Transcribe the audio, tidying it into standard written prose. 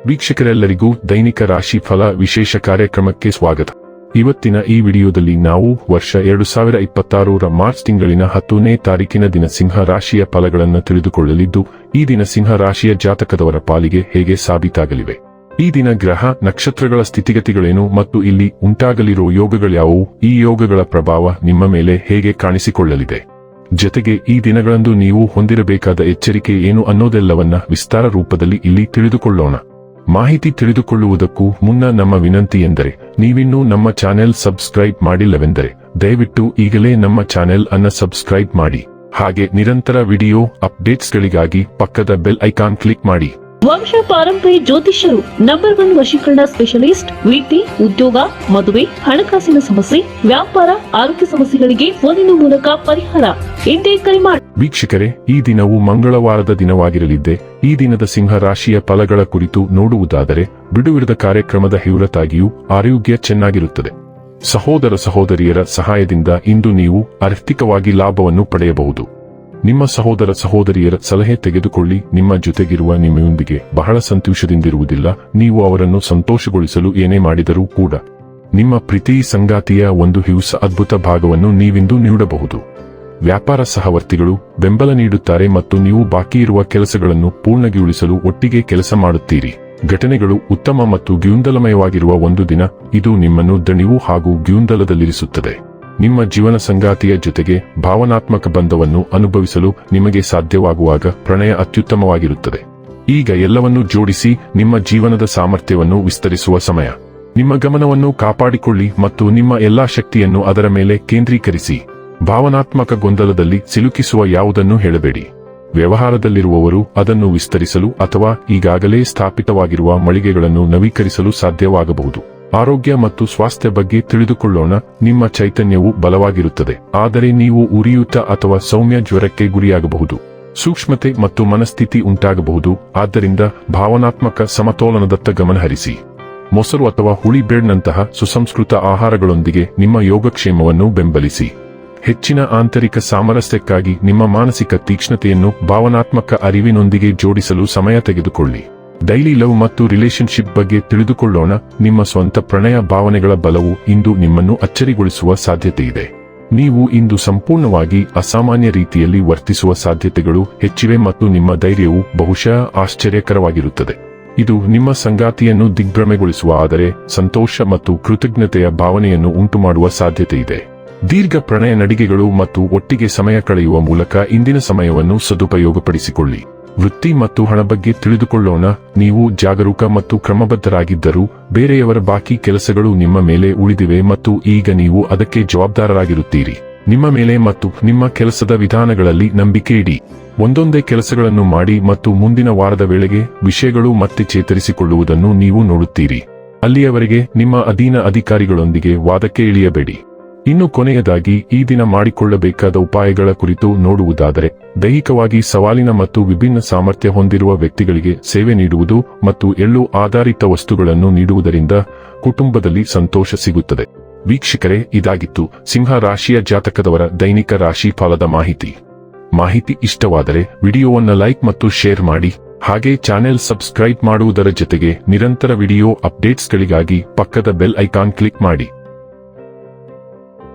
ವೀಕ್ಷಕರೆಲ್ಲರಿಗೂ ದೈನಿಕ ರಾಶಿ ಫಲ ವಿಶೇಷ ಕಾರ್ಯಕ್ರಮಕ್ಕೆ ಸ್ವಾಗತ. ಇವತ್ತಿನ ಈ ವಿಡಿಯೋದಲ್ಲಿ ನಾವು ವರ್ಷ 2026ರ ಮಾರ್ಚ್ ತಿಂಗಳಿನ 10ನೇ ತಾರೀಕಿನ ದಿನ ಸಿಂಹ ರಾಶಿಯ ಫಲಗಳನ್ನು ತಿಳಿದುಕೊಳ್ಳಲಿದ್ದು, ಈ ದಿನ ಸಿಂಹ ರಾಶಿಯ ಜಾತಕದವರ ಪಾಲಿಗೆ ಹೇಗೆ ಸಾಬೀತಾಗಲಿವೆ, ಈ ದಿನ ಗ್ರಹ ನಕ್ಷತ್ರಗಳ ಸ್ಥಿತಿಗತಿಗಳೇನು ಮತ್ತು ಇಲ್ಲಿ ಉಂಟಾಗಲಿರೋ ಯೋಗಗಳ್ಯಾವುವು, ಈ ಯೋಗಗಳ ಪ್ರಭಾವ ನಿಮ್ಮ ಮೇಲೆ ಹೇಗೆ ಕಾಣಿಸಿಕೊಳ್ಳಲಿದೆ, ಜೊತೆಗೆ ಈ ದಿನಗಳಂದು ನೀವು ಹೊಂದಿರಬೇಕಾದ ಎಚ್ಚರಿಕೆ ಏನು ಅನ್ನೋದೆಲ್ಲವನ್ನ ವಿಸ್ತಾರ ರೂಪದಲ್ಲಿ ಇಲ್ಲಿ ತಿಳಿದುಕೊಳ್ಳೋಣ. ಮಾಹಿತಿ ತಿಳಿದುಕೊಳ್ಳುವುದಕ್ಕೂ ಮುನ್ನ ನಮ್ಮ ವಿನಂತಿ ಎಂದರೆ, ನೀವಿನ್ನೂ ನಮ್ಮ ಚಾನೆಲ್ ಸಬ್ಸ್ಕ್ರೈಬ್ ಮಾಡಿಲ್ಲವೆಂದರೆ ದಯವಿಟ್ಟು ಈಗಲೇ ನಮ್ಮ ಚಾನೆಲ್ ಅನ್ನು ಸಬ್ಸ್ಕ್ರೈಬ್ ಮಾಡಿ. ಹಾಗೆ ನಿರಂತರ ವಿಡಿಯೋ ಅಪ್ಡೇಟ್ಸ್ಗಳಿಗಾಗಿ ಪಕ್ಕದ ಬೆಲ್ ಐಕಾನ್ ಕ್ಲಿಕ್ ಮಾಡಿ. ವಂಶ ಪಾರಂಪರ್ಯ ಜ್ಯೋತಿಷ್ಯರು ನಂಬರ್ 1 ವಶೀಕರಣ ಸ್ಪೆಷಲಿಸ್ಟ್. ವೃತ್ತಿ, ಉದ್ಯೋಗ, ಮದುವೆ, ಹಣಕಾಸಿನ ಸಮಸ್ಯೆ, ವ್ಯಾಪಾರ, ಆರೋಗ್ಯ ಸಮಸ್ಯೆಗಳಿಗೆ ಫೋನಿನ ಮೂಲಕ ಪರಿಹಾರ. ಇಂದೇ ಕರೆ ಮಾಡಿ. ವೀಕ್ಷಕರೇ, ಈ ದಿನವು ಮಂಗಳವಾರದ ದಿನವಾಗಿರಲಿದ್ದೆ. ಈ ದಿನದ ಸಿಂಹ ರಾಶಿಯ ಫಲಗಳ ಕುರಿತು ನೋಡುವುದಾದರೆ, ಬಿಡುವಿರದ ಕಾರ್ಯಕ್ರಮದ ಹೊರತಾಗಿಯೂ ಆರೋಗ್ಯ ಚೆನ್ನಾಗಿರುತ್ತದೆ. ಸಹೋದರ ಸಹೋದರಿಯರ ಸಹಾಯದಿಂದ ಇಂದು ನೀವು ಆರ್ಥಿಕವಾಗಿ ಲಾಭವನ್ನು ಪಡೆಯಬಹುದು. ನಿಮ್ಮ ಸಹೋದರ ಸಹೋದರಿಯರ ಸಲಹೆ ತೆಗೆದುಕೊಳ್ಳಿ. ನಿಮ್ಮ ಜೊತೆಗಿರುವ ನಿಮ್ಮೊಂದಿಗೆ ಬಹಳ ಸಂತೋಷದಿಂದಿರುವುದಿಲ್ಲ. ನೀವು ಅವರನ್ನು ಸಂತೋಷಗೊಳಿಸಲು ಏನೇ ಮಾಡಿದರೂ ಕೂಡ ನಿಮ್ಮ ಪ್ರೀತಿ ಸಂಗಾತಿಯ ಒಂದು ಹಿವ್ಸ ಅದ್ಭುತ ಭಾಗವನ್ನು ನೀವಿಂದು ನೀಡಬಹುದು. ವ್ಯಾಪಾರ ಸಹವರ್ತಿಗಳು ಬೆಂಬಲ ನೀಡುತ್ತಾರೆ ಮತ್ತು ನೀವು ಬಾಕಿ ಇರುವ ಕೆಲಸಗಳನ್ನು ಪೂರ್ಣಗೊಳಿಸಲು ಒಟ್ಟಿಗೆ ಕೆಲಸ ಮಾಡುತ್ತೀರಿ. ಘಟನೆಗಳು ಉತ್ತಮ ಮತ್ತು ಗೊಂದಲಮಯವಾಗಿರುವ ಒಂದು ದಿನ. ಇದು ನಿಮ್ಮನ್ನು ದಣಿವು ಹಾಗೂ ಗೊಂದಲದಲ್ಲಿರಿಸುತ್ತದೆ. ನಿಮ್ಮ ಜೀವನ ಸಂಗಾತಿಯ ಜೊತೆಗೆ ಭಾವನಾತ್ಮಕ ಬಂಧವನ್ನು ಅನುಭವಿಸಲು ನಿಮಗೆ ಸಾಧ್ಯವಾಗುವಾಗ ಪ್ರಣಯ ಅತ್ಯುತ್ತಮವಾಗಿರುತ್ತದೆ. ಈಗ ಎಲ್ಲವನ್ನೂ ಜೋಡಿಸಿ ನಿಮ್ಮ ಜೀವನದ ಸಾಮರ್ಥ್ಯವನ್ನು ವಿಸ್ತರಿಸುವ ಸಮಯ. ನಿಮ್ಮ ಗಮನವನ್ನು ಕಾಪಾಡಿಕೊಳ್ಳಿ ಮತ್ತು ನಿಮ್ಮ ಎಲ್ಲಾ ಶಕ್ತಿಯನ್ನು ಅದರ ಮೇಲೆ ಕೇಂದ್ರೀಕರಿಸಿ. ಭಾವನಾತ್ಮಕ ಗೊಂದಲದಲ್ಲಿ ಸಿಲುಕಿಸುವ ಯಾವುದನ್ನು ಹೇಳಬೇಡಿ. ವ್ಯವಹಾರದಲ್ಲಿರುವವರು ಅದನ್ನು ವಿಸ್ತರಿಸಲು ಅಥವಾ ಈಗಾಗಲೇ ಸ್ಥಾಪಿತವಾಗಿರುವ ಮಳಿಗೆಗಳನ್ನು ನವೀಕರಿಸಲು ಸಾಧ್ಯವಾಗಬಹುದು. ಆರೋಗ್ಯ ಮತ್ತು ಸ್ವಾಸ್ಥ್ಯ ಬಗ್ಗೆ ತಿಳಿದುಕೊಳ್ಳೋಣ. ನಿಮ್ಮ ಚೈತನ್ಯವು ಬಲವಾಗಿರುತ್ತದೆ, ಆದರೆ ನೀವು ಉರಿಯೂತ ಅಥವಾ ಸೌಮ್ಯ ಜ್ವರಕ್ಕೆ ಗುರಿಯಾಗಬಹುದು. ಸೂಕ್ಷ್ಮತೆ ಮತ್ತು ಮನಸ್ಥಿತಿ ಉಂಟಾಗಬಹುದು, ಆದ್ದರಿಂದ ಭಾವನಾತ್ಮಕ ಸಮತೋಲನದತ್ತ ಗಮನಹರಿಸಿ. ಮೊಸರು ಅಥವಾ ಹುಳಿ ಬ್ರೆಡ್ನಂತಹ ಸುಸಂಸ್ಕೃತ ಆಹಾರಗಳೊಂದಿಗೆ ನಿಮ್ಮ ಯೋಗಕ್ಷೇಮವನ್ನು ಬೆಂಬಲಿಸಿ. ಹೆಚ್ಚಿನ ಆಂತರಿಕ ಸಾಮರಸ್ಯಕ್ಕಾಗಿ ನಿಮ್ಮ ಮಾನಸಿಕ ತೀಕ್ಷ್ಣತೆಯನ್ನು ಭಾವನಾತ್ಮಕ ಅರಿವಿನೊಂದಿಗೆ ಜೋಡಿಸಲು ಸಮಯ ತೆಗೆದುಕೊಳ್ಳಿ. ಡೈಲಿ ಲವ್ ಮತ್ತು ರಿಲೇಶನ್ಶಿಪ್ ಬಗ್ಗೆ ತಿಳಿದುಕೊಳ್ಳೋಣ. ನಿಮ್ಮ ಸ್ವಂತ ಪ್ರಣಯ ಭಾವನೆಗಳ ಬಲವು ಇಂದು ನಿಮ್ಮನ್ನು ಅಚ್ಚರಿಗೊಳಿಸುವ ಸಾಧ್ಯತೆಯಿದೆ. ನೀವು ಇಂದು ಸಂಪೂರ್ಣವಾಗಿ ಅಸಾಮಾನ್ಯ ರೀತಿಯಲ್ಲಿ ವರ್ತಿಸುವ ಸಾಧ್ಯತೆಗಳು ಹೆಚ್ಚಿವೆ ಮತ್ತು ನಿಮ್ಮ ಧೈರ್ಯವು ಬಹುಶಃ ಆಶ್ಚರ್ಯಕರವಾಗಿರುತ್ತದೆ. ಇದು ನಿಮ್ಮ ಸಂಗಾತಿಯನ್ನು ದಿಗ್ಭ್ರಮೆಗೊಳಿಸುವ, ಆದರೆ ಸಂತೋಷ ಮತ್ತು ಕೃತಜ್ಞತೆಯ ಭಾವನೆಯನ್ನು ಉಂಟುಮಾಡುವ ಸಾಧ್ಯತೆಯಿದೆ. ದೀರ್ಘ ಪ್ರಣಯ ನಡಿಗೆಗಳು ಮತ್ತು ಒಟ್ಟಿಗೆ ಸಮಯ ಕಳೆಯುವ ಮೂಲಕ ಇಂದಿನ ಸಮಯವನ್ನು ಸದುಪಯೋಗಪಡಿಸಿಕೊಳ್ಳಿ. ವೃತ್ತಿ ಮತ್ತು ಹಣ ಬಗ್ಗೆ ತಿಳಿದುಕೊಳ್ಳೋಣ. ನೀವು ಜಾಗರೂಕ ಮತ್ತು ಕ್ರಮಬದ್ಧರಾಗಿದ್ದರೂ ಬೇರೆಯವರ ಬಾಕಿ ಕೆಲಸಗಳು ನಿಮ್ಮ ಮೇಲೆ ಉಳಿದಿವೆ ಮತ್ತು ಈಗ ನೀವು ಅದಕ್ಕೆ ಜವಾಬ್ದಾರರಾಗಿರುತ್ತೀರಿ. ನಿಮ್ಮ ಮೇಲೆ ಮತ್ತು ನಿಮ್ಮ ಕೆಲಸದ ವಿಧಾನಗಳಲ್ಲಿ ನಂಬಿಕೆ ಇಡಿ. ಒಂದೊಂದೇ ಕೆಲಸಗಳನ್ನು ಮಾಡಿ ಮತ್ತು ಮುಂದಿನ ವಾರದ ವೇಳೆಗೆ ವಿಷಯಗಳು ಮತ್ತೆ ಚೇತರಿಸಿಕೊಳ್ಳುವುದನ್ನು ನೀವು ನೋಡುತ್ತೀರಿ. ಅಲ್ಲಿಯವರೆಗೆ ನಿಮ್ಮ ಅಧೀನ ಅಧಿಕಾರಿಗಳೊಂದಿಗೆ ವಾದಕ್ಕೆ ಇಳಿಯಬೇಡಿ. ಇನ್ನು ಕೊನೆಯದಾಗಿ ಈ ದಿನ ಮಾಡಿಕೊಳ್ಳಬೇಕಾದ ಉಪಾಯಗಳ ಕುರಿತು ನೋಡುವುದಾದರೆ, ದೈಹಿಕವಾಗಿ ಸವಾಲಿನ ಮತ್ತು ವಿಭಿನ್ನ ಸಾಮರ್ಥ್ಯ ಹೊಂದಿರುವ ವ್ಯಕ್ತಿಗಳಿಗೆ ಸೇವೆ ನೀಡುವುದು ಮತ್ತು ಎಳ್ಳು ಆಧಾರಿತ ವಸ್ತುಗಳನ್ನು ನೀಡುವುದರಿಂದ ಕುಟುಂಬದಲ್ಲಿ ಸಂತೋಷ ಸಿಗುತ್ತದೆ. ವೀಕ್ಷಕರೇ, ಇದಾಗಿತ್ತು ಸಿಂಹ ರಾಶಿಯ ಜಾತಕದವರ ದೈನಿಕ ರಾಶಿ ಫಲದ ಮಾಹಿತಿ ಇಷ್ಟವಾದರೆ ವಿಡಿಯೋವನ್ನು ಲೈಕ್ ಮತ್ತು ಶೇರ್ ಮಾಡಿ. ಹಾಗೆ ಚಾನೆಲ್ ಸಬ್ಸ್ಕ್ರೈಬ್ ಮಾಡುವುದರ ಜೊತೆಗೆ ನಿರಂತರ ವಿಡಿಯೋ ಅಪ್ಡೇಟ್ಸ್ಗಳಿಗಾಗಿ ಪಕ್ಕದ ಬೆಲ್ ಐಕಾನ್ ಕ್ಲಿಕ್ ಮಾಡಿ.